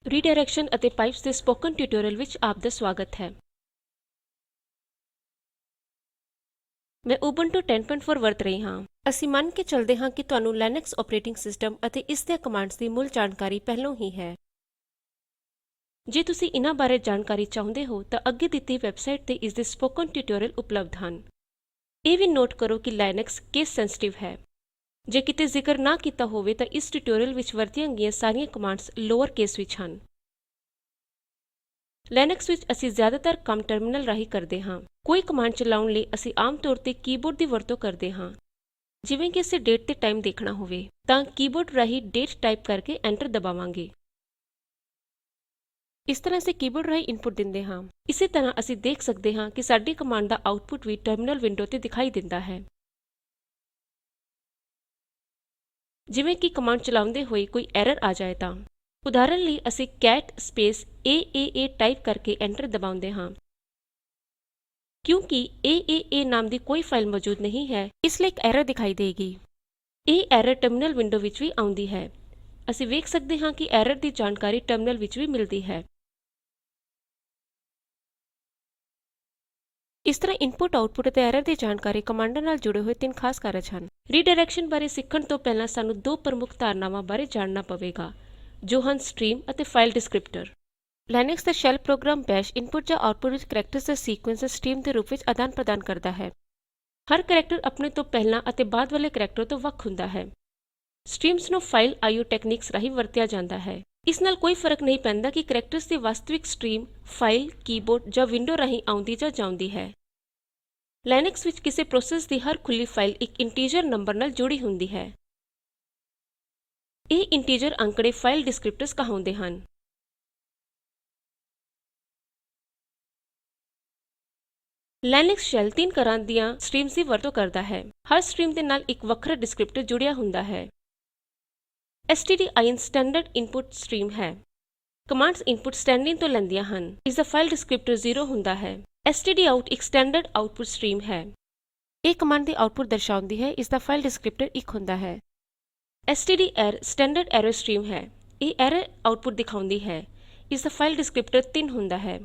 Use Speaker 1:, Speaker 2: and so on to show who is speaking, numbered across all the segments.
Speaker 1: Redirection ਅਤੇ pipes ਦੇ spoken tutorial ਵਿੱਚ ਆਪ ਦਾ ਸਵਾਗਤ ਹੈ। ਮੈਂ ਉਬੁੰਟੂ 10.4 ਵਰਤ ਰਹੀ ਹਾਂ। ਅਸੀਂ ਮੰਨ ਕੇ ਚੱਲਦੇ ਹਾਂ ਕਿ ਤੁਹਾਨੂੰ ਲਿਨਕਸ ਆਪਰੇਟਿੰਗ ਸਿਸਟਮ ਅਤੇ ਇਸ ਦੀਆਂ ਕਮਾਂਡਸ ਦੀ ਮੂਲ ਜਾਣਕਾਰੀ ਪਹਿਲੋਂ ਹੀ ਹੈ। ਜੇ ਤੁਸੀਂ ਇਹਨਾਂ ਬਾਰੇ ਜਾਣਕਾਰੀ ਚਾਹੁੰਦੇ ਹੋ ਤਾਂ ਅੱਗੇ ਦਿੱਤੀ ਵੈਬਸਾਈਟ ਤੇ ਇਸ ਦੇ ਸਪੋਕਨ ਟਿਊਟੋਰੀਅਲ ਉਪਲਬਧ ਹਨ। ਇਹ ਵੀ ਨੋਟ ਕਰੋ ਕਿ ਲਿਨਕਸ ਕੇਸ ਸੈਂਸਿਟਿਵ ਹੈ। ਜੇ ਕਿਤੇ ਜ਼ਿਕਰ ਨਾ ਕੀਤਾ ਹੋਵੇ ਤਾਂ ਇਸ ਟਿਊਟੋਰੀਅਲ ਵਿੱਚ ਵਰਤੀਆਂ ਗਈਆਂ ਸਾਰੀਆਂ ਕਮਾਂਡਸ ਲੋਅਰ ਕੇਸ ਵਿੱਚ ਹਨ। ਲਿਨਕਸ ਵਿੱਚ ਅਸੀਂ ਜ਼ਿਆਦਾਤਰ ਕੰਮ ਟਰਮਿਨਲ ਰਾਹੀਂ ਕਰਦੇ ਹਾਂ। ਕੋਈ ਕਮਾਂਡ ਚਲਾਉਣ ਲਈ ਅਸੀਂ ਆਮ ਤੌਰ ਤੇ ਕੀਬੋਰਡ ਦੀ ਵਰਤੋਂ ਕਰਦੇ ਹਾਂ। ਜਿਵੇਂ ਕਿ ਅਸੀਂ ਡੇਟ ਤੇ ਟਾਈਮ ਦੇਖਣਾ ਹੋਵੇ ਤਾਂ ਕੀਬੋਰਡ ਰਾਹੀਂ ਡੇਟ ਟਾਈਪ ਕਰਕੇ ਐਂਟਰ ਦਬਾਵਾਂਗੇ। ਇਸ ਤਰ੍ਹਾਂ ਅਸੀਂ ਕੀਬੋਰਡ ਰਾਹੀਂ ਇਨਪੁਟ ਦਿੰਦੇ ਹਾਂ। ਇਸੇ ਤਰ੍ਹਾਂ ਅਸੀਂ ਦੇਖ ਸਕਦੇ ਹਾਂ ਕਿ ਸਾਡੀ ਕਮਾਂਡ ਦਾ ਆਉਟਪੁਟ ਵੀ ਟਰਮਿਨਲ ਵਿੰਡੋ ਤੇ ਦਿਖਾਈ ਦਿੰਦਾ ਹੈ। ਜਿਵੇਂ ਕਿ ਕਮਾਂਡ ਚਲਾਉਂਦੇ ਹੋਏ ਕੋਈ ਐਰਰ ਆ ਜਾਏ ਤਾਂ ਉਦਾਹਰਨ ਲਈ ਅਸੀਂ ਕੈਟ ਸਪੇਸ ਏਏਏ ਟਾਈਪ ਕਰਕੇ ਐਂਟਰ ਦਬਾਉਂਦੇ ਹਾਂ। ਕਿਉਂਕਿ ਏਏਏ ਨਾਮ ਦੀ ਕੋਈ ਫਾਈਲ ਮੌਜੂਦ ਨਹੀਂ ਹੈ, ਇਸ ਲਈ ਇੱਕ ਐਰਰ ਦਿਖਾਈ ਦੇਗੀ। ਇਹ ਐਰਰ ਟਰਮਿਨਲ ਵਿੰਡੋ ਵਿੱਚ ਵੀ ਆਉਂਦੀ ਹੈ। ਅਸੀਂ ਵੇਖ ਸਕਦੇ ਹਾਂ ਕਿ ਐਰਰ ਦੀ ਜਾਣਕਾਰੀ ਟਰਮਿਨਲ ਵਿੱਚ ਵੀ ਮਿਲਦੀ ਹੈ। ਇਸ ਤਰ੍ਹਾਂ ਇਨਪੁਟ, ਆਉਟਪੁਟ ਅਤੇ ਐਰਰ ਦੀ ਜਾਣਕਾਰੀ ਕਮਾਂਡਾਂ ਨਾਲ ਜੁੜੇ ਹੋਏ ਤਿੰਨ ਖਾਸ ਕਾਰਜ ਹਨ। ਰੀਡਾਇਰੈਕਸ਼ਨ ਬਾਰੇ ਸਿੱਖਣ ਤੋਂ ਪਹਿਲਾਂ ਸਾਨੂੰ ਦੋ ਪ੍ਰਮੁੱਖ ਧਾਰਨਾਵਾਂ ਬਾਰੇ ਜਾਣਨਾ ਪਵੇਗਾ, ਜੋ ਹਨ ਸਟ੍ਰੀਮ ਅਤੇ ਫਾਈਲ ਡਿਸਕ੍ਰਿਪਟਰ। ਲਿਨਕਸ ਦਾ ਸ਼ੈਲ ਪ੍ਰੋਗਰਾਮ ਬੈਸ਼ ਇਨਪੁਟ ਜਾਂ ਆਉਟਪੁਟ ਵਿੱਚ ਕਰੈਕਟਰਸ ਦਾ ਸੀਕੁਐਂਸ ਸਟ੍ਰੀਮ ਦੇ ਰੂਪ ਵਿੱਚ ਆਦਾਨ ਪ੍ਰਦਾਨ ਕਰਦਾ ਹੈ। ਹਰ ਕਰੈਕਟਰ ਆਪਣੇ ਤੋਂ ਪਹਿਲਾਂ ਅਤੇ ਬਾਅਦ ਵਾਲੇ ਕਰੈਕਟਰ ਤੋਂ ਵੱਖ ਹੁੰਦਾ ਹੈ। ਸਟ੍ਰੀਮਸ ਨੂੰ ਫਾਈਲ ਆਈਓ ਟੈਕਨੀਕਸ ਰਾਹੀਂ ਵਰਤਿਆ ਜਾਂਦਾ ਹੈ। ਇਸ ਨਾਲ ਕੋਈ ਫਰਕ ਨਹੀਂ ਪੈਂਦਾ ਕਿ ਕਰੈਕਟਰਸ ਦੀ ਵਾਸਤਵਿਕ ਸਟ੍ਰੀਮ ਫਾਈਲ, ਕੀਬੋਰਡ ਜਾਂ ਵਿੰਡੋ ਰਾਹੀਂ ਆਉਂਦੀ ਜਾਂ ਜਾਂਦੀ ਹੈ। ਲਿਨਕਸ ਵਿੱਚ ਕਿਸੇ ਪ੍ਰੋਸੈਸ ਦੀ ਹਰ ਖੁੱਲੀ ਫਾਈਲ ਇੱਕ ਇੰਟੀਜਰ ਨੰਬਰ ਨਾਲ ਜੁੜੀ ਹੁੰਦੀ ਹੈ। ਇਹ ਇੰਟੀਜਰ ਅੰਕੜੇ ਫਾਈਲ ਡਿਸਕ੍ਰਿਪਟਰਸ ਕਹਾਉਂਦੇ ਹਨ। ਲਿਨਕਸ ਸ਼ੈਲ ਤਿੰਨ ਤਰ੍ਹਾਂ ਦੀਆਂ ਸਟ੍ਰੀਮਸ ਦੀ ਵਰਤੋਂ ਕਰਦਾ ਹੈ। ਹਰ ਸਟ੍ਰੀਮ ਦੇ ਨਾਲ ਇੱਕ ਵੱਖਰਾ ਡਿਸਕ੍ਰਿਪਟਰ ਜੁੜਿਆ ਹੁੰਦਾ ਹੈ। stdin ਸਟੈਂਡਰਡ ਇਨਪੁਟ ਸਟ੍ਰੀਮ ਹੈ। ਕਮਾਂਡਸ ਇਨਪੁਟ ਸਟੈਂਡਿਨ ਤੋਂ ਲੈਂਦੀਆਂ ਹਨ। ਇਸ ਦਾ ਫਾਈਲ ਡਿਸਕ੍ਰਿਪਟਰ 0 ਹੁੰਦਾ ਹੈ। stdout ਇੱਕ ਸਟੈਂਡਰਡ ਆਉਟਪੁਟ ਸਟ੍ਰੀਮ ਹੈ। ਇਹ ਕਮਾਂਡ ਦੀ ਆਉਟਪੁਟ ਦਰਸਾਉਂਦੀ ਹੈ। ਇਸ ਦਾ ਫਾਈਲ ਡਿਸਕ੍ਰਿਪਟਰ 1 ਹੁੰਦਾ ਹੈ। stdr ਸਟੈਂਡਰਡ ਐਰਰ ਸਟ੍ਰੀਮ ਹੈ। ਇਹ ਐਰਰ ਆਉਟਪੁਟ ਦਿਖਾਉਂਦੀ ਹੈ। ਇਸ ਦਾ ਫਾਈਲ ਡਿਸਕ੍ਰਿਪਟਰ 3 ਹੁੰਦਾ ਹੈ।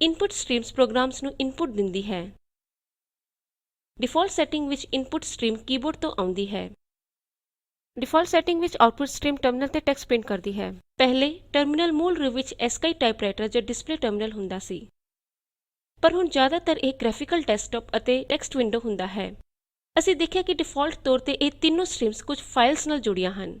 Speaker 1: ਇਨਪੁਟ ਸਟ੍ਰੀਮਸ ਪ੍ਰੋਗਰਾਮਸ ਨੂੰ ਇਨਪੁਟ ਦਿੰਦੀ ਹੈ। ਡਿਫਾਲਟ ਸੈਟਿੰਗ ਵਿੱਚ ਇਨਪੁਟ ਸਟ੍ਰੀਮ ਕੀਬੋਰਡ ਤੋਂ ਆਉਂਦੀ ਹੈ। ਡਿਫਾਲਟ ਸੈਟਿੰਗ ਵਿੱਚ ਆਉਟਪੁਟ ਸਟ੍ਰੀਮ ਟਰਮਿਨਲ ਤੇ ਟੈਕਸਟ ਪ੍ਰਿੰਟ ਕਰਦੀ ਹੈ। ਪਹਿਲੇ ਟਰਮਿਨਲ ਮੂਲ ਰੂਪ ਵਿੱਚ ਐਸਕੀ ਟਾਈਪਰਾਈਟਰ ਜਾਂ ਡਿਸਪਲੇ ਟਰਮਿਨਲ ਹੁੰਦਾ ਸੀ। ਪਰ ਹੁਣ ਜ਼ਿਆਦਾਤਰ ਇਹ ਗ੍ਰਾਫਿਕਲ ਡੈਸਕਟਾਪ ਅਤੇ ਟੈਕਸਟ ਵਿੰਡੋ ਹੁੰਦਾ ਹੈ। ਅਸੀਂ ਦੇਖਿਆ ਕਿ ਡਿਫਾਲਟ ਤੌਰ ਤੇ ਇਹ ਤਿੰਨੋਂ ਸਟ੍ਰੀਮਸ ਕੁਝ ਫਾਈਲਸ ਨਾਲ ਜੁੜੀਆਂ ਹਨ।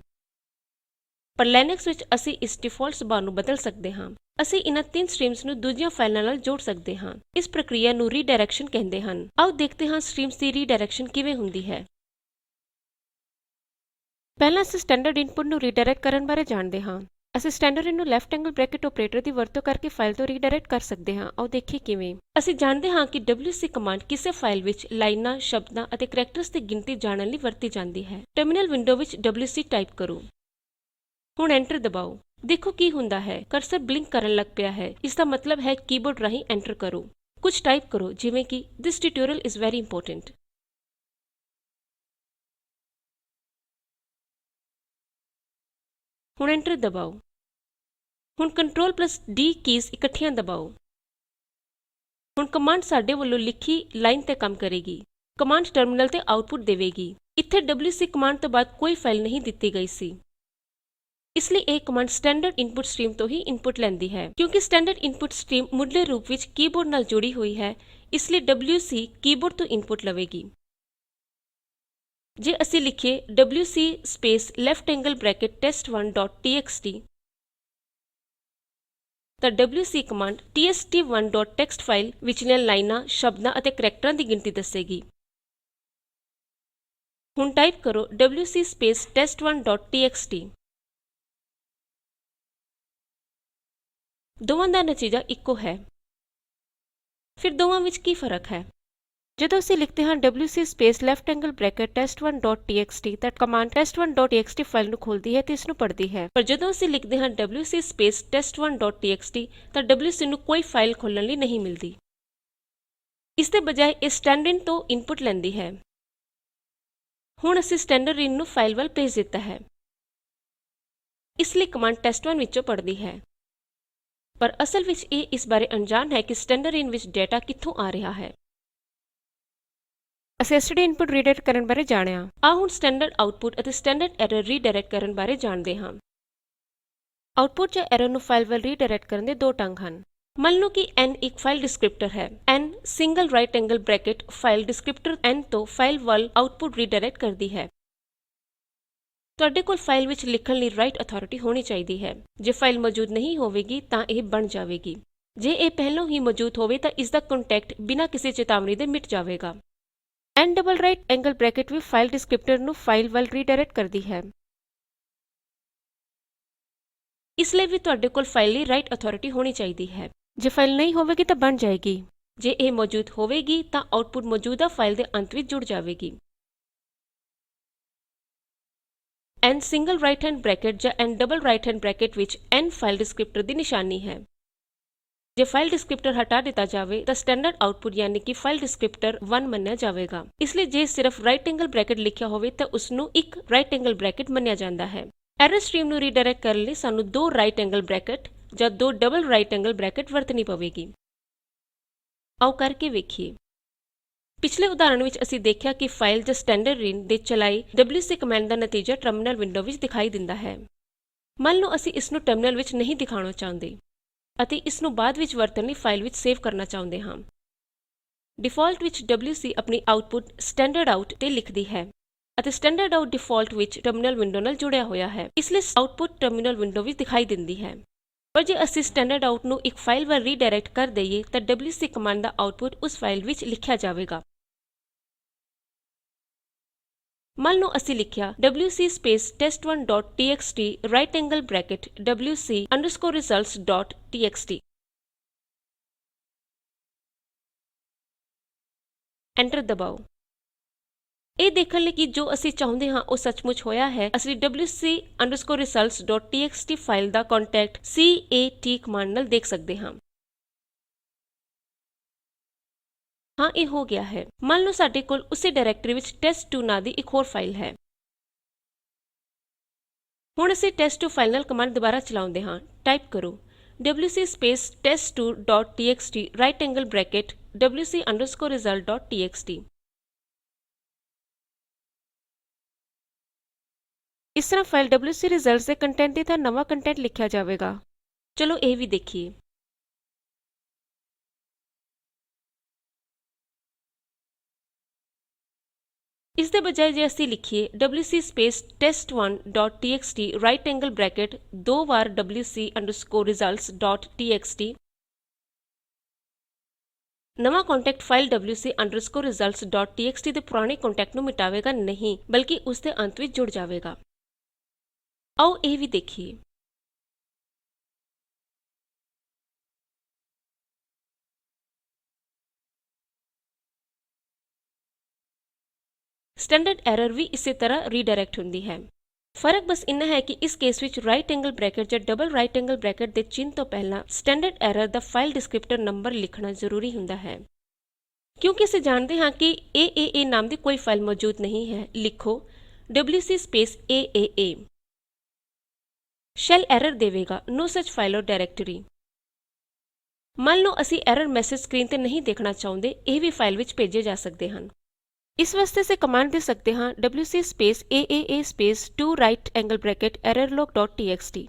Speaker 1: ਪਰ ਲਿਨਕਸ ਵਿੱਚ ਅਸੀਂ ਇਸ ਡਿਫਾਲਟ ਸੁਭਾਅ ਨੂੰ ਬਦਲ ਸਕਦੇ ਹਾਂ। ਅਸੀਂ ਇਹਨਾਂ ਤਿੰਨ ਸਟ੍ਰੀਮਸ ਨੂੰ ਦੂਜੀਆਂ ਫਾਈਲਾਂ ਨਾਲ ਜੋੜ ਸਕਦੇ ਹਾਂ। ਇਸ ਪ੍ਰਕਿਰਿਆ ਨੂੰ ਰੀਡਾਇਰੈਕਸ਼ਨ ਕਹਿੰਦੇ ਹਨ। ਆਓ ਦੇਖਦੇ ਹਾਂ ਸਟ੍ਰੀਮਸ ਦੀ ਰੀਡਾਇਰੈਕਸ਼ਨ ਕਿਵੇਂ ਹੁੰਦੀ ਹੈ। ਪਹਿਲਾਂ ਅਸੀਂ ਸਟੈਂਡਰਡ ਇਨਪੁਟ ਨੂੰ ਰੀਡਾਇਰੈਕਟ ਕਰਨ ਬਾਰੇ ਜਾਣਦੇ ਹਾਂ। ਅਸੀਂ ਸਟੈਂਡਰਡ ਨੂੰ ਲੈਫਟ ਐਂਗਲ ਬ੍ਰੈਕਟ ਆਪਰੇਟਰ ਦੀ ਵਰਤੋਂ ਕਰਕੇ ਫਾਈਲ ਤੋਂ ਰੀਡਾਇਰੈਕਟ ਕਰ ਸਕਦੇ ਹਾਂ। ਆਓ ਦੇਖੀਏ ਕਿਵੇਂ। ਅਸੀਂ ਜਾਣਦੇ ਹਾਂ ਕਿ wc ਕਮਾਂਡ ਕਿਸੇ ਫਾਈਲ ਵਿੱਚ ਲਾਈਨਾਂ, ਸ਼ਬਦਾਂ ਅਤੇ ਕਰੈਕਟਰਸ ਦੀ ਗਿਣਤੀ ਜਾਣਨ ਲਈ ਵਰਤੀ ਜਾਂਦੀ ਹੈ। ਟਰਮਿਨਲ ਵਿੰਡੋ ਵਿੱਚ wc ਟਾਈਪ ਕਰੋ। ਹੁਣ ਐਂਟਰ ਦਬਾਓ। ਦੇਖੋ ਕੀ ਹੁੰਦਾ ਹੈ। ਕਰਸਰ ਬਲਿੰਕ ਕਰਨ ਲੱਗ ਪਿਆ ਹੈ। ਇਸ ਦਾ ਮਤਲਬ ਹੈ ਕੀਬੋਰਡ ਰਾਹੀਂ ਐਂਟਰ ਕਰੋ। ਕੁਝ ਟਾਈਪ ਕਰੋ ਜਿਵੇਂ ਕਿ This tutorial is very important। ਹੁਣ ਐਂਟਰ ਦਬਾਓ। ਹੁਣ Ctrl+D ਕੀਜ਼ ਇਕੱਠੀਆਂ ਦਬਾਓ। ਹੁਣ ਕਮਾਂਡ ਸਾਡੇ ਵੱਲੋਂ ਲਿਖੀ ਲਾਈਨ ਤੇ ਕੰਮ ਕਰੇਗੀ। ਕਮਾਂਡ ਟਰਮਿਨਲ ਤੇ ਆਉਟਪੁਟ ਦੇਵੇਗੀ। ਇੱਥੇ wc ਕਮਾਂਡ ਤੋਂ ਬਾਅਦ ਕੋਈ ਫਾਈਲ ਨਹੀਂ ਦਿੱਤੀ ਗਈ ਸੀ। ਇਸ ਲਈ ਇਹ ਕਮਾਂਡ ਸਟੈਂਡਰਡ ਇਨਪੁਟ ਸਟ੍ਰੀਮ ਤੋਂ ਹੀ ਇਨਪੁਟ ਲੈਂਦੀ ਹੈ। ਕਿਉਂਕਿ ਸਟੈਂਡਰਡ ਇਨਪੁਟ ਸਟ੍ਰੀਮ ਮੁੱਢਲੇ ਰੂਪ ਵਿੱਚ ਕੀਬੋਰਡ ਨਾਲ ਜੁੜੀ ਹੋਈ ਹੈ, ਇਸ ਲਈ wc ਕੀਬੋਰਡ ਤੋਂ ਇਨਪੁਟ ਲਵੇਗੀ। ਜੇ ਅਸੀਂ ਲਿਖੀਏ wc space left angle bracket test1.txt ਤਾਂ wc ਕਮਾਂਡ tst1.txt ਫਾਈਲ ਵਿਚਲੀਆਂ ਲਾਈਨਾਂ, ਸ਼ਬਦਾਂ ਅਤੇ ਕਰੈਕਟਰਾਂ ਦੀ ਗਿਣਤੀ ਦੱਸੇਗੀ। ਹੁਣ ਟਾਈਪ ਕਰੋ wc ਸਪੇਸ test1.txt। ਦੋਵਾਂ ਦਾ ਨਤੀਜਾ ਇੱਕੋ ਹੈ। ਫਿਰ ਦੋਵਾਂ ਵਿੱਚ ਕੀ ਫਰਕ ਹੈ? ਜਦੋਂ ਅਸੀਂ ਲਿਖਦੇ ਹਾਂ wc space left angle bracket test1.txt ਤਾਂ ਕਮਾਂਡ test1.txt ਫਾਈਲ ਨੂੰ ਖੋਲ੍ਹਦੀ ਹੈ ਤੇ ਇਸ ਨੂੰ ਪੜ੍ਹਦੀ ਹੈ। ਪਰ ਜਦੋਂ ਅਸੀਂ ਲਿਖਦੇ ਹਾਂ wc ਸਪੇਸ test1.txt ਤਾਂ wc ਨੂੰ ਕੋਈ ਫਾਈਲ ਖੋਲ੍ਹਣ ਲਈ ਨਹੀਂ ਮਿਲਦੀ। ਇਸ ਦੇ ਬਜਾਏ ਇਹ ਸਟੈਂਡਿਨ ਤੋਂ ਇਨਪੁਟ ਲੈਂਦੀ ਹੈ। ਹੁਣ ਅਸੀਂ ਸਟੈਂਡਰਡਿਨ ਨੂੰ ਫਾਈਲ ਵੱਲ ਭੇਜ ਦਿੱਤਾ ਹੈ। ਇਸ ਲਈ ਕਮਾਂਡ ਟੈਸਟ1 ਵਿੱਚੋਂ ਪੜ੍ਹਦੀ ਹੈ। ਪਰ ਅਸਲ ਵਿੱਚ ਇਹ ਇਸ ਬਾਰੇ ਅਣਜਾਣ ਹੈ ਕਿ ਸਟੈਂਡਰਡਿਨ ਵਿੱਚ ਡੇਟਾ ਕਿੱਥੋਂ ਆ ਰਿਹਾ ਹੈ। ਅਸੀਂ ਐਸਟੀਡੀ ਇਨਪੁਟ ਰੀਡਾਇਰੈਕਟ ਕਰਨ ਬਾਰੇ ਜਾਣਿਆ। ਆਓ ਹੁਣ ਸਟੈਂਡਰਡ ਆਉਟਪੁਟ ਅਤੇ ਸਟੈਂਡਰਡ ਐਰਰ ਰੀਡਾਇਰੈਕਟ ਕਰਨ ਬਾਰੇ ਜਾਣਦੇ ਹਾਂ। ਆਉਟਪੁਟ ਜਾਂ ਐਰਰ ਨੂੰ ਫਾਈਲ ਵੱਲ ਰੀਡਾਇਰੈਕਟ ਕਰਨ ਦੇ ਦੋ ਢੰਗ ਹਨ। ਮੰਨ ਲਓ ਕਿ n ਇੱਕ ਫਾਈਲ ਡਿਸਕ੍ਰਿਪਟਰ ਹੈ। n single right angle bracket file descriptor n ਤੋਂ ਫਾਈਲ ਵੱਲ ਆਉਟਪੁਟ ਰੀਡਾਇਰੈਕਟ ਕਰਦੀ ਹੈ। ਤੁਹਾਡੇ ਕੋਲ ਫਾਈਲ ਵਿੱਚ ਲਿਖਣ ਲਈ ਰਾਈਟ ਅਥਾਰਟੀ ਹੋਣੀ ਚਾਹੀਦੀ ਹੈ। ਜੇ ਫਾਈਲ ਮੌਜੂਦ ਨਹੀਂ ਹੋਵੇਗੀ ਤਾਂ ਇਹ ਬਣ ਜਾਵੇਗੀ। ਜੇ ਇਹ ਪਹਿਲਾਂ ਹੀ ਮੌਜੂਦ ਹੋਵੇ ਤਾਂ ਇਸ ਦਾ ਕੰਟੈਂਟ ਬਿਨਾਂ ਕਿਸੇ ਚੇਤਾਵਨੀ ਦੇ ਮਿਟ ਜਾਵੇਗਾ। n double right angle bracket ਵੀ ਫਾਈਲ ਡਿਸਕ੍ਰਿਪਟਰ ਨੂੰ ਫਾਈਲ ਵੱਲ ਰੀਡਾਇਰੈਕਟ ਕਰਦੀ ਹੈ। ਇਸ ਲਈ ਵੀ ਤੁਹਾਡੇ ਕੋਲ ਫਾਈਲ ਲਈ ਰਾਈਟ ਅਥਾਰਟੀ ਹੋਣੀ ਚਾਹੀਦੀ ਹੈ। ਜੇ ਫਾਈਲ ਨਹੀਂ ਹੋਵੇਗੀ ਤਾਂ ਬਣ ਜਾਏਗੀ। ਜੇ ਇਹ ਮੌਜੂਦ ਹੋਵੇਗੀ ਤਾਂ ਆਉਟਪੁਟ ਮੌਜੂਦਾ ਫਾਈਲ ਦੇ ਅੰਤ ਵਿੱਚ ਜੁੜ ਜਾਵੇਗੀ। n single right hand bracket ਜਾਂ n double right hand bracket ਵਿੱਚ n ਫਾਈਲ ਡਿਸਕ੍ਰਿਪਟਰ ਦੀ ਨਿਸ਼ਾਨੀ ਹੈ। ਜੇ ਫਾਈਲ ਡਿਸਕ੍ਰਿਪਟਰ ਹਟਾ ਦਿੱਤਾ ਜਾਵੇ ਤਾਂ ਸਟੈਂਡਰਡ ਆਉਟਪੁਟ ਯਾਨੀ ਕਿ ਫਾਈਲ ਡਿਸਕ੍ਰਿਪਟਰ 1 ਮੰਨਿਆ ਜਾਵੇਗਾ। ਇਸ ਲਈ ਜੇ ਸਿਰਫ ਰਾਈਟ ਐਂਗਲ ਬ੍ਰੈਕਟ ਲਿਖਿਆ ਹੋਵੇ ਤਾਂ ਉਸ ਨੂੰ ਇੱਕ ਰਾਈਟ ਐਂਗਲ ਬ੍ਰੈਕਟ ਮੰਨਿਆ ਜਾਂਦਾ ਹੈ। ਐਰਰ ਸਟ੍ਰੀਮ ਨੂੰ ਰੀਡਾਇਰੈਕਟ ਕਰਨ ਲਈ ਸਾਨੂੰ ਦੋ ਰਾਈਟ ਐਂਗਲ ਬ੍ਰੈਕਟ ਜਾਂ ਦੋ ਡਬਲ ਰਾਈਟ ਐਂਗਲ ਬ੍ਰੈਕਟ ਵਰਤਣੀ ਪਵੇਗੀ। ਆਓ ਕਰਕੇ ਵੇਖੀਏ। ਪਿਛਲੇ ਉਦਾਹਰਣ ਵਿੱਚ ਅਸੀਂ ਦੇਖਿਆ ਕਿ ਫਾਈਲ ਜਾਂ ਸਟੈਂਡਰਡਿਨ ਦੇ ਚਲਾਈ wc ਕਮਾਂਡ ਦਾ ਨਤੀਜਾ ਟਰਮਿਨਲ ਵਿੰਡੋ ਵਿੱਚ ਦਿਖਾਈ ਦਿੰਦਾ ਹੈ। ਮੰਨ ਲਓ ਅਸੀਂ ਇਸ ਨੂੰ ਟਰਮਿਨਲ ਵਿੱਚ ਨਹੀਂ ਦਿਖਾਉਣਾ ਚਾਹੁੰਦੇ ਅਤੇ ਇਸ ਨੂੰ ਬਾਅਦ ਵਿੱਚ ਵਰਤਣ ਲਈ ਫਾਈਲ ਵਿੱਚ ਸੇਵ ਕਰਨਾ ਚਾਹੁੰਦੇ ਹਾਂ। ਡਿਫਾਲਟ ਵਿੱਚ wc ਆਪਣੀ ਆਉਟਪੁਟ ਸਟੈਂਡਰਡ ਆਊਟ ਤੇ ਲਿਖਦੀ ਹੈ ਅਤੇ ਸਟੈਂਡਰਡ ਆਊਟ ਡਿਫਾਲਟ ਵਿੱਚ ਟਰਮਿਨਲ ਵਿੰਡੋ ਨਾਲ ਜੁੜਿਆ ਹੋਇਆ ਹੈ। ਇਸ ਲਈ ਆਉਟਪੁਟ ਟਰਮਿਨਲ ਵਿੰਡੋ ਵਿੱਚ ਦਿਖਾਈ ਦਿੰਦੀ ਹੈ। ਪਰ ਜੇ ਅਸੀਂ ਸਟੈਂਡਰਡ ਆਊਟ ਨੂੰ ਇੱਕ ਫਾਈਲ ਵੱਲ ਰੀਡਾਇਰੈਕਟ ਕਰ ਦਈਏ ਤਾਂ wc ਕਮਾਂਡ ਦਾ ਆਉਟਪੁਟ ਉਸ ਫਾਈਲ ਵਿੱਚ ਲਿਖਿਆ ਜਾਵੇਗਾ। ਮੰਨ ਲਓ ਅਸੀਂ ਲਿਖਿਆ wc space test1.txt right angle bracket wc underscore results.txt। Enter ਦਬਾਓ। ਇਹ ਦੇਖਣ ਲਈ ਕਿ ਜੋ ਅਸੀਂ ਚਾਹੁੰਦੇ ਹਾਂ ਉਹ ਸੱਚਮੁੱਚ ਹੋਇਆ ਹੈ, ਅਸੀਂ wc ਅੰਡਰਸਕੋਰ results.txt ਫਾਈਲ ਦਾ ਕੰਟੈਂਟ cat ਕਮਾਂਡ ਨਾਲ ਦੇਖ ਸਕਦੇ ਹਾਂ। ਹਾਂ, ਇਹ ਹੋ ਗਿਆ ਹੈ। ਮੰਨ ਲਓ ਸਾਡੇ ਕੋਲ ਉਸੇ ਡਾਇਰੈਕਟਰੀ ਵਿੱਚ test2 ਨਾਂ ਦੀ ਇੱਕ ਹੋਰ ਫਾਈਲ ਹੈ। ਹੁਣ ਅਸੀਂ test2 ਫਾਈਲ ਨਾਲ ਕਮਾਂਡ ਦੁਬਾਰਾ ਚਲਾਉਂਦੇ ਹਾਂ। ਟਾਈਪ ਕਰੋ wc space test2.txt right angle bracket wc underscore result.txt। ਇਸ ਤਰ੍ਹਾਂ ਫਾਈਲ wc results ਦੇ ਕੰਟੈਂਟ ਦੀ ਥਾਂ ਨਵਾਂ ਕੰਟੈਂਟ ਲਿਖਿਆ ਜਾਵੇਗਾ। ਚਲੋ ਇਹ ਵੀ ਦੇਖੀਏ। ਇਸ ਦੇ ਬਜਾਏ ਜੇ ਅਸੀਂ ਲਿਖੀਏ wc space test1.txt right angle bracket ਦੋ ਵਾਰ wc ਅੰਡਰਸਕੋਰ results.txt, ਨਵਾਂ content file wc underscore results.txt ਦੇ ਪੁਰਾਣੇ ਕੰਟੈਂਟ ਨੂੰ ਮਿਟਾਵੇਗਾ ਨਹੀਂ, ਬਲਕਿ ਉਸ ਦੇ ਅੰਤ ਵਿੱਚ ਜੁੜ ਜਾਵੇਗਾ। ਆਓ ਇਹ ਵੀ ਦੇਖੀਏ। ਸਟੈਂਡਰਡ ਐਰਰ ਵੀ ਇਸੇ ਤਰ੍ਹਾਂ ਰੀਡਾਇਰੈਕਟ ਹੁੰਦੀ ਹੈ। ਫਰਕ ਬਸ ਇੰਨਾ ਹੈ ਕਿ ਇਸ ਕੇਸ ਵਿੱਚ ਰਾਈਟ ਐਂਗਲ ਬ੍ਰੈਕਟ ਜਾਂ ਡਬਲ ਰਾਈਟ ਐਂਗਲ ਬ੍ਰੈਕਟ ਦੇ ਚਿੰਨ੍ਹ ਤੋਂ ਪਹਿਲਾਂ ਸਟੈਂਡਰਡ ਐਰਰ ਦਾ ਫਾਈਲ ਡਿਸਕ੍ਰਿਪਟਰ ਨੰਬਰ ਲਿਖਣਾ ਜ਼ਰੂਰੀ ਹੁੰਦਾ ਹੈ। ਕਿਉਂਕਿ ਅਸੀਂ ਜਾਣਦੇ ਹਾਂ ਕਿ AAA ਨਾਮ ਦੀ ਕੋਈ ਫਾਈਲ ਮੌਜੂਦ ਨਹੀਂ ਹੈ, ਲਿਖੋ wc space AAA। Shell error ਦੇਵੇਗਾ no such file or directory। ਮੰਨ ਲਓ ਅਸੀਂ ਐਰਰ ਮੈਸੇਜ ਸਕਰੀਨ ਤੇ ਨਹੀਂ ਦੇਖਣਾ ਚਾਹੁੰਦੇ, ਇਹ ਵੀ ਫਾਈਲ ਵਿੱਚ ਭੇਜੇ ਜਾ ਸਕਦੇ ਹਨ। ਇਸ ਵਾਸਤੇ ਅਸੀਂ ਕਮਾਂਡ ਦੇ ਸਕਦੇ ਹਾਂ wc space AAA space 2 right angle bracket errorlog.txt।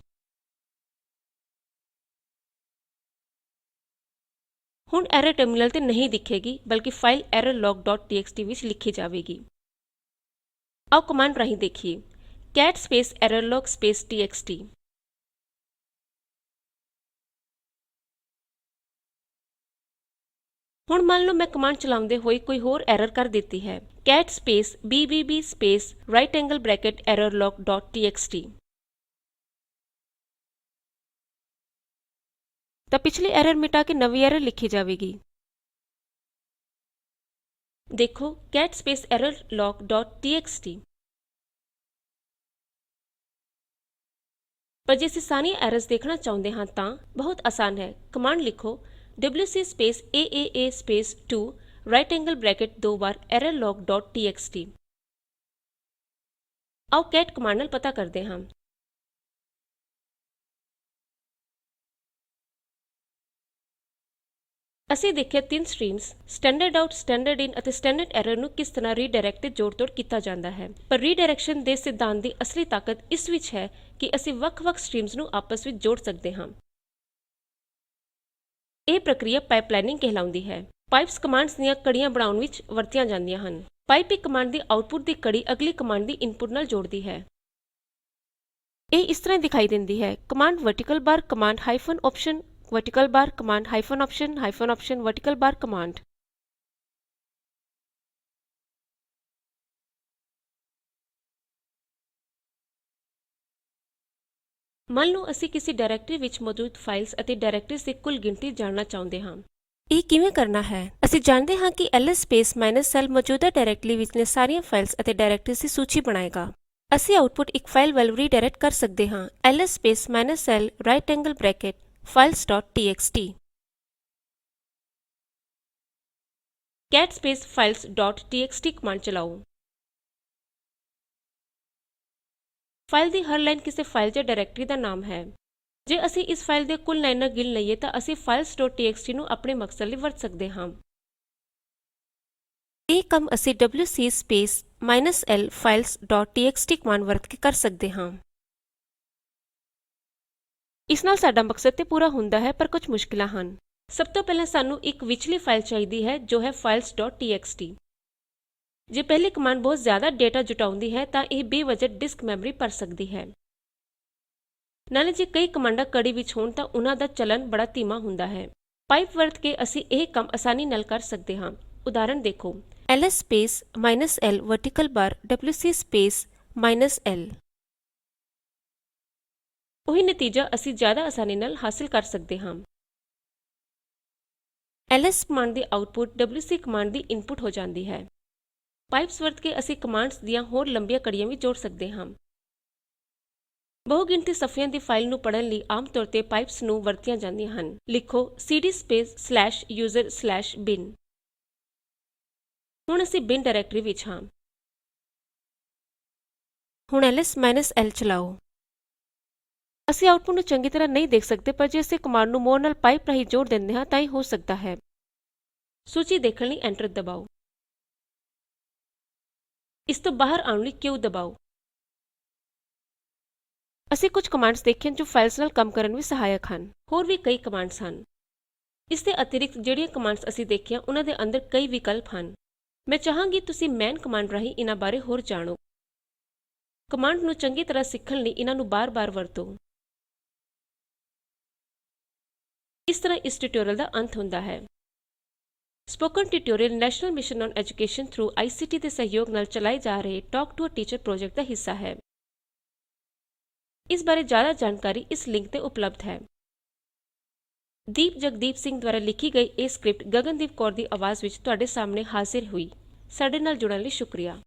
Speaker 1: ਹੁਣ ਐਰਰ ਟਰਮਿਨਲ ਤੇ ਨਹੀਂ ਦਿਖੇਗੀ, ਬਲਕਿ ਫਾਈਲ errorlog.txt ਵਿੱਚ ਲਿਖੀ ਜਾਵੇਗੀ। ਆਓ ਕਮਾਂਡ ਰਾਹੀਂ ਦੇਖੀਏ cat space errorlog space txt। ਹੁਣ ਮੰਨ ਲਓ ਮੈਂ ਕਮਾਂਡ ਚਲਾਉਂਦੇ ਹੋਏ ਕੋਈ ਹੋਰ ਐਰਰ ਕਰ ਦਿੱਤੀ ਹੈ cat space bbb space right angle bracket errorlog.txt। ਤਾਂ ਪਿਛਲੀ ਐਰਰ ਮਿਟਾ ਕੇ ਨਵੀਂ ਐਰਰ ਲਿਖੀ ਜਾਵੇਗੀ। ਦੇਖੋ cat ਸਪੇਸ errorlog.txt। ਪਰ ਜੇ ਅਸੀਂ ਸਾਰੀਆਂ ਐਰਰਜ਼ ਦੇਖਣਾ ਚਾਹੁੰਦੇ ਹਾਂ ਤਾਂ ਬਹੁਤ ਆਸਾਨ ਹੈ। ਕਮਾਂਡ ਲਿਖੋ wc space AAA space 2 right angle bracket ਦੋ ਵਾਰ errorlog.txt। ਆਓ cat ਕਮਾਂਡ ਨਾਲ ਪਤਾ ਕਰਦੇ ਹਾਂ। ਅਸੀਂ ਦੇਖਿਆ ਤਿੰਨ ਸਟ੍ਰੀਮਸ ਸਟੈਂਡਰਡ ਆਊਟ, ਸਟੈਂਡਰਡ ਇਨ ਅਤੇ ਸਟੈਂਡਰਡ ਐਰਰ ਨੂੰ ਕਿਸ ਤਰ੍ਹਾਂ ਰੀਡਾਇਰੈਕਟ ਤੇ ਜੋੜ-ਤੋੜ ਕੀਤਾ ਜਾਂਦਾ ਹੈ। ਪਰ ਰੀਡਾਇਰੈਕਸ਼ਨ ਦੇ ਸਿਧਾਂਤ ਦੀ ਅਸਲੀ ਤਾਕਤ ਇਸ ਵਿੱਚ ਹੈ ਕਿ ਅਸੀਂ ਵੱਖ-ਵੱਖ ਸਟ੍ਰੀਮਸ ਨੂੰ ਆਪਸ ਵਿੱਚ ਜੋੜ ਸਕਦੇ ਹਾਂ। ਇਹ ਪ੍ਰਕਿਰਿਆ ਪਾਈਪਲਾਈਨਿੰਗ ਕਹਿਲਾਉਂਦੀ ਹੈ। ਪਾਈਪਸ ਕਮਾਂਡਸ ਦੀਆਂ ਕੜੀਆਂ ਬਣਾਉਣ ਵਿੱਚ ਵਰਤੀਆਂ ਜਾਂਦੀਆਂ ਹਨ। ਪਾਈਪ ਇੱਕ ਕਮਾਂਡ ਦੀ ਆਉਟਪੁੱਟ ਦੀ ਕੜੀ ਅਗਲੀ ਕਮਾਂਡ ਦੀ ਇਨਪੁੱਟ ਨਾਲ ਜੋੜਦੀ ਹੈ। ਇਹ ਇਸ ਤਰ੍ਹਾਂ ਦਿਖਾਈ ਦਿੰਦੀ ਹੈ। Command vertical bar command hyphen option vertical bar command hyphen option vertical bar command. ਮੰਨ ਲਓ ਅਸੀਂ ਕਿਸੇ ਡਾਇਰੈਕਟਰੀ ਵਿੱਚ ਮੌਜੂਦ ਫਾਈਲਸ ਅਤੇ ਡਾਇਰੈਕਟਰੀਜ਼ ਦੀ ਕੁੱਲ ਗਿਣਤੀ ਜਾਣਨਾ ਚਾਹੁੰਦੇ ਹਾਂ। ਇਹ ਕਿਵੇਂ ਕਰਨਾ ਹੈ? ਅਸੀਂ ਜਾਣਦੇ ਹਾਂ ਕਿ ls ਸਪੇਸ -l ਮੌਜੂਦਾ ਡਾਇਰੈਕਟਰੀ ਵਿਚਲੀਆਂ ਸਾਰੀਆਂ ਫਾਈਲਸ ਅਤੇ ਡਾਇਰੈਕਟਰੀਜ਼ ਦੀ ਸੂਚੀ ਬਣਾਏਗਾ। ਅਸੀਂ ਆਉਟਪੁੱਟ ਇੱਕ ਫਾਈਲ ਵੱਲ ਰੀਡਾਇਰੈਕਟ ਕਰ ਸਕਦੇ ਹਾਂ। ls space -l right angle bracket files.txt cat space files.txt command ਚਲਾਓ। ਫਾਈਲ ਦੀ ਹਰ ਲਾਈਨ ਕਿਸੇ ਫਾਈਲ ਜਾਂ ਡਾਇਰੈਕਟਰੀ ਦਾ ਨਾਮ ਹੈ। ਜੇ ਅਸੀਂ ਇਸ ਫਾਈਲ ਦੀਆਂ ਕੁੱਲ ਲਾਈਨਾਂ ਗਿਣ ਲਈਏ ਤਾਂ ਅਸੀਂ files.txt ਨੂੰ ਆਪਣੇ ਮਕਸਦ ਲਈ ਵਰਤ ਸਕਦੇ ਹਾਂ। ਇਹ ਕੰਮ ਅਸੀਂ wc space -l files.txt command ਵਰਤ ਕੇ ਕਰ ਸਕਦੇ ਹਾਂ। ਇਸ ਨਾਲ ਸਾਡਾ ਮਕਸਦ ਤੇ ਪੂਰਾ ਹੁੰਦਾ ਹੈ, ਪਰ ਕੁਝ ਮੁਸ਼ਕਿਲਾਂ ਹਨ। ਸਭ ਤੋਂ ਪਹਿਲਾਂ ਸਾਨੂੰ ਇੱਕ ਵਿਚਲੀ ਫਾਈਲ ਚਾਹੀਦੀ ਹੈ ਜੋ ਹੈ files.txt। ਜੇ ਪਹਿਲੀ ਕਮਾਂਡ ਬਹੁਤ ਜ਼ਿਆਦਾ ਡੇਟਾ ਜੁਟਾਉਂਦੀ ਹੈ ਤਾਂ ਇਹ ਬੇਵਜ੍ਹਾ ਡਿਸਕ ਮੈਮਰੀ ਭਰ ਸਕਦੀ ਹੈ। ਨਾਲੇ ਜੇ ਕਈ ਕਮਾਂਡਾਂ ਕੜੀ ਵਿੱਚ ਹੋਣ ਤਾਂ ਉਨ੍ਹਾਂ ਦਾ ਚੱਲਣ ਬੜਾ ਧੀਮਾ ਹੁੰਦਾ ਹੈ। ਪਾਈਪ ਵਰਤ ਕੇ ਅਸੀਂ ਇਹ ਕੰਮ ਆਸਾਨੀ ਨਾਲ ਕਰ ਸਕਦੇ ਹਾਂ। ਉਦਾਹਰਣ ਦੇਖੋ ls space -l vertical bar wc space -l। ਉਹੀ ਨਤੀਜਾ ਅਸੀਂ ਜ਼ਿਆਦਾ ਆਸਾਨੀ ਨਾਲ ਹਾਸਿਲ ਕਰ ਸਕਦੇ ਹਾਂ। ls ਕਮਾਂਡ ਦੀ ਆਉਟਪੁੱਟ wc ਕਮਾਂਡ ਦੀ ਇਨਪੁੱਟ ਹੋ ਜਾਂਦੀ ਹੈ। ਪਾਈਪਸ ਵਰਤ ਕੇ ਅਸੀਂ ਕਮਾਂਡਸ ਦੀਆਂ ਹੋਰ ਲੰਬੀਆਂ ਕੜੀਆਂ ਵੀ ਜੋੜ ਸਕਦੇ ਹਾਂ। ਬਹੁਗਿਣਤੀ ਸਫ਼ਿਆਂ ਦੀ ਫਾਈਲ ਨੂੰ ਪੜ੍ਹਨ ਲਈ ਆਮ ਤੌਰ ਤੇ ਪਾਈਪਸ ਨੂੰ ਵਰਤੀਆਂ ਜਾਂਦੀਆਂ ਹਨ। ਲਿਖੋ cd ਸਪੇਸ /user/bin। ਹੁਣ ਅਸੀਂ bin ਡਾਇਰੈਕਟਰੀ ਵਿੱਚ ਹਾਂ। ਹੁਣ ls -l ਚਲਾਓ। ਅਸੀਂ ਆਉਟਪੁੱਟ ਨੂੰ ਚੰਗੀ ਤਰ੍ਹਾਂ ਨਹੀਂ ਦੇਖ ਸਕਦੇ, ਪਰ ਜੇ ਅਸੀਂ ਕਮਾਂਡ ਨੂੰ ਮੋਰ ਨਾਲ ਪਾਈਪ ਰਾਹੀਂ ਜੋੜ ਦਿੰਦੇ ਹਾਂ ਤਾਂ ਇਹ ਹੋ ਸਕਦਾ ਹੈ। ਸੂਚੀ ਦੇਖਣ ਲਈ ਐਂਟਰ ਦਬਾਓ। ਇਸ ਤੋਂ ਬਾਹਰ ਆਉਣ ਲਈ q ਦਬਾਓ। ਅਸੀਂ ਕੁਝ ਕਮਾਂਡਸ ਦੇਖੀਆਂ ਜੋ ਫਾਈਲਸ ਨਾਲ ਕੰਮ ਕਰਨ ਵਿੱਚ ਸਹਾਇਕ ਹਨ। ਹੋਰ ਵੀ ਕਈ ਕਮਾਂਡਸ ਹਨ। ਇਸ ਦੇ ਅਤਿਰਿਕਤ ਜਿਹੜੀਆਂ ਕਮਾਂਡਸ ਅਸੀਂ ਦੇਖੀਆਂ ਉਨ੍ਹਾਂ ਦੇ ਅੰਦਰ ਕਈ ਵਿਕਲਪ ਹਨ। ਮੈਂ ਚਾਹਾਂਗੀ ਤੁਸੀਂ man ਕਮਾਂਡ ਰਾਹੀਂ ਇਹਨਾਂ ਬਾਰੇ ਹੋਰ ਜਾਣੋ। ਕਮਾਂਡ ਨੂੰ ਚੰਗੀ ਤਰ੍ਹਾਂ ਸਿੱਖਣ ਲਈ ਇਹਨਾਂ ਨੂੰ ਬਾਰ-ਬਾਰ ਵਰਤੋ। ਇਸ ਤਰ੍ਹਾਂ ਇਸ ਟਿਊਟੋਰੀਅਲ ਦਾ ਅੰਤ ਹੁੰਦਾ ਹੈ। Spoken tutorial national mission on education through ICT ਦੇ ਸਹਿਯੋਗ ਨਾਲ ਚਲਾਏ ਜਾ ਰਹੇ talk to a teacher project ਦਾ ਹਿੱਸਾ ਹੈ। ਇਸ ਬਾਰੇ ਜ਼ਿਆਦਾ ਜਾਣਕਾਰੀ ਇਸ ਲਿੰਕ ਤੇ ਉਪਲਬਧ ਹੈ। ਦੀਪ ਜਗਦੀਪ ਸਿੰਘ ਦੁਆਰਾ ਲਿਖੀ ਗਈ ਇਹ ਸਕ੍ਰਿਪਟ ਗਗਨਦੀਪ ਕੌਰ ਦੀ ਆਵਾਜ਼ ਵਿੱਚ ਤੁਹਾਡੇ ਸਾਹਮਣੇ ਹਾਜ਼ਰ ਹੋਈ। ਸਾਡੇ ਨਾਲ ਜੁੜਨ ਲਈ ਸ਼ੁਕਰੀਆ।